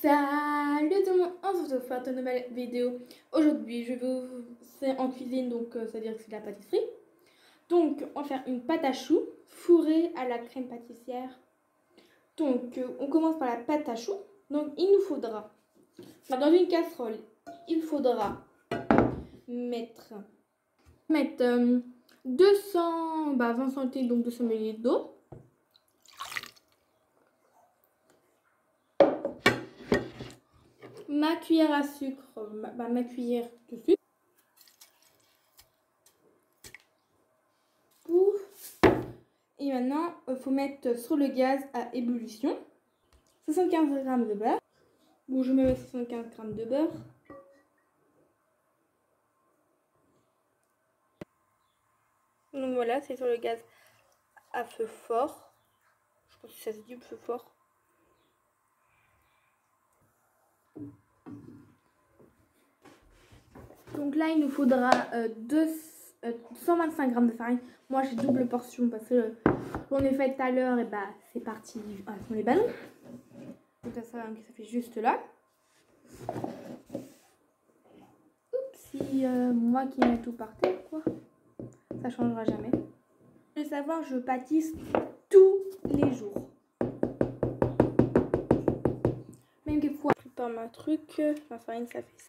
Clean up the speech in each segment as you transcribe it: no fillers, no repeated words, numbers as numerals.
Salut tout le monde, on se retrouve pour une nouvelle vidéo. Aujourd'hui, c'est en cuisine, donc ça veut dire que c'est de la pâtisserie. Donc, on va faire une pâte à choux fourrée à la crème pâtissière. Donc, on commence par la pâte à choux. Donc, il nous faudra, dans une casserole, il faudra mettre 20 centilitres, donc 200 ml d'eau. Ma cuillère à sucre, ma cuillère de sucre. Et maintenant, il faut mettre sur le gaz à ébullition 75 g de beurre. Bon, je mets 75 g de beurre. Donc voilà, c'est sur le gaz à feu fort. Je pense que ça se dit feu fort. Donc là, il nous faudra 125 g de farine. Moi, j'ai double portion parce que j'en ai fait tout à l'heure et bah c'est parti sur les ballons. Donc ça fait juste là. Oupsie, moi qui mets tout par terre, quoi. Ça changera jamais. Je veux savoir, je pâtisse tous les jours. Même quelquefois, je prépare ma truc, ma farine, ça fait ça.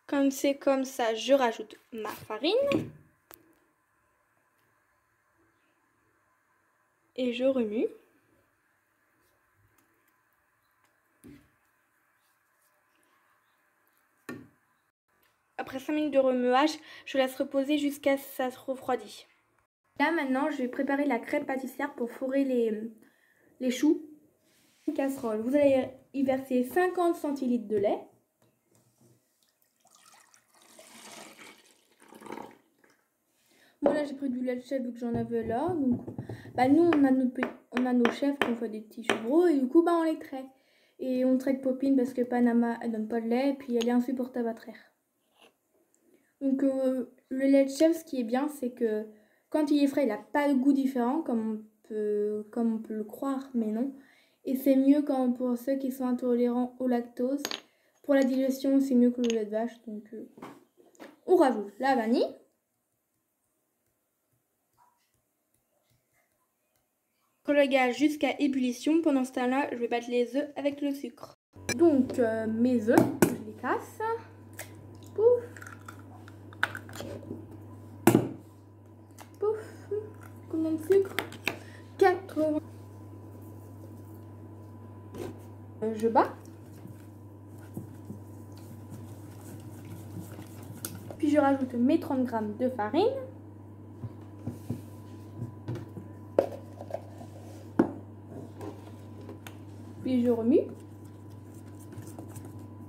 Comme c'est comme ça, je rajoute ma farine. Et je remue. Après 5 minutes de remuage, je laisse reposer jusqu'à ce que ça se refroidisse. Là maintenant, je vais préparer la crème pâtissière pour fourrer les choux. Une casserole, vous allez y verser 50 centilitres de lait. Moi là j'ai pris du lait de chèvre vu que j'en avais là. Donc, nous on a nos chèvres qui ont fait des petits chevreaux et du coup on les traite. Et on traite Popine parce que Panama elle donne pas de lait et puis elle est insupportable à traire. Donc le lait de chèvre, ce qui est bien, c'est que quand il est frais, il n'a pas de goût différent comme on peut le croire, mais non. Et c'est mieux pour ceux qui sont intolérants au lactose. Pour la digestion, c'est mieux que le lait de vache. Donc on rajoute la vanille. Sur le gaz jusqu'à ébullition. Pendant ce temps-là, je vais battre les œufs avec le sucre. Donc mes œufs, je les casse. Pouf. Pouf. Combien de sucre? 80. Je bats. Puis je rajoute mes 30 g de farine. Puis je remue.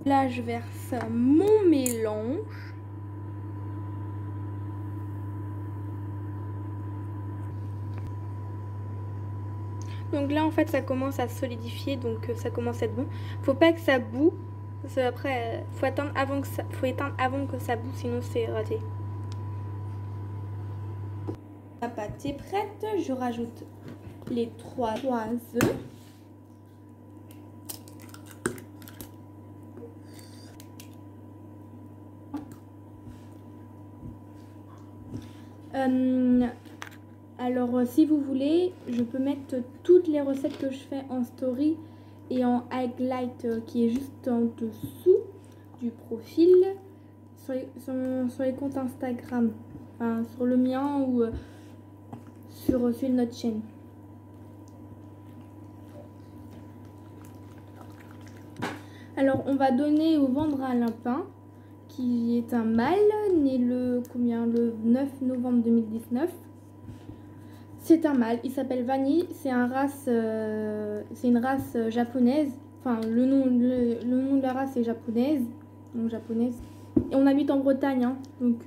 Là, je verse mon mélange. Donc là, en fait, ça commence à solidifier, donc ça commence à être bon. Faut pas que ça boue. Parce que après, faut éteindre avant que ça boue, sinon c'est raté. La pâte est prête. Je rajoute les 3 œufs. Alors si vous voulez, je peux mettre toutes les recettes que je fais en story et en highlight qui est juste en dessous du profil sur les comptes Instagram, enfin sur le mien ou sur notre chaîne. Alors on va donner au vendre à Lapin, qui est un mâle né le 9 novembre 2019. C'est un mâle, il s'appelle Vanille, c'est une race japonaise. Enfin, le nom de la race est japonaise. Donc japonaise. Et on habite en Bretagne, hein, donc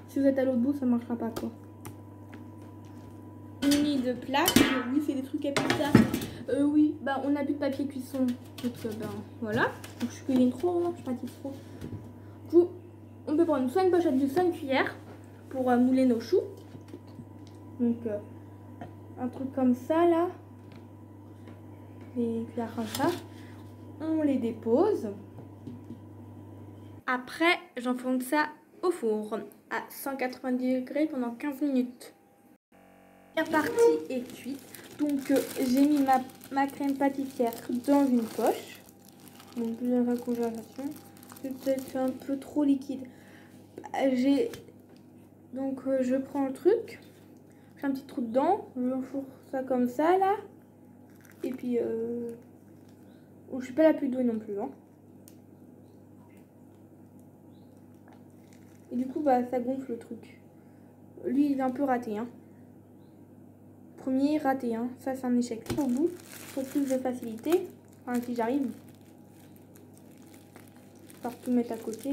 si vous êtes à l'autre bout, ça marchera pas quoi. Mini de plaques, oui, c'est des trucs à pizza. Oui, on a plus de papier cuisson. Donc voilà. Donc je cuisine trop, hein, je pâtisse trop. Du coup, on peut prendre soit une pochette de 5 cuillères pour mouler nos choux. Donc un truc comme ça là. Les éclairs comme ça. On les dépose. Après, j'enfonce ça au four à 190 degrés pendant 15 minutes. La partie est cuite. Donc j'ai mis ma crème pâtissière dans une poche. Donc la congélation. C'est peut-être un peu trop liquide. Donc je prends le truc. Je fais un petit trou dedans. J'enfourche ça comme ça là. Et puis je suis pas la plus douée non plus. Hein. Et du coup bah ça gonfle le truc. Lui il est un peu raté. Hein. Premier raté. Hein. Ça c'est un échec. Au bout pour plus de facilité. Enfin si j'arrive. Par tout mettre à côté.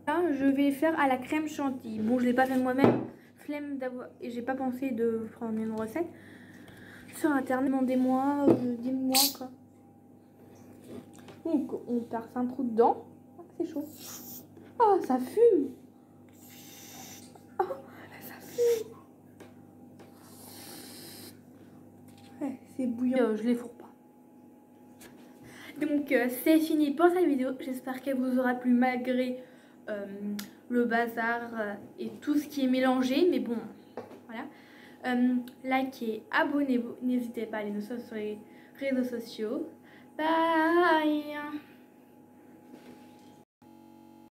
Là, je vais faire à la crème chantilly. Bon, je l'ai pas fait moi-même. Flemme d'avoir. Et j'ai pas pensé de prendre une recette sur internet. Demandez-moi, dis-moi quoi. Donc, on perce un trou dedans. Oh, c'est chaud. Oh, ça fume. Oh, ça fume. Ouais, c'est bouillant. Je les fourre pas. Donc, c'est fini pour cette vidéo. J'espère qu'elle vous aura plu malgré le bazar et tout ce qui est mélangé. Mais bon, voilà. Likez, abonnez-vous. N'hésitez pas à aller nous suivre sur les réseaux sociaux. Bye.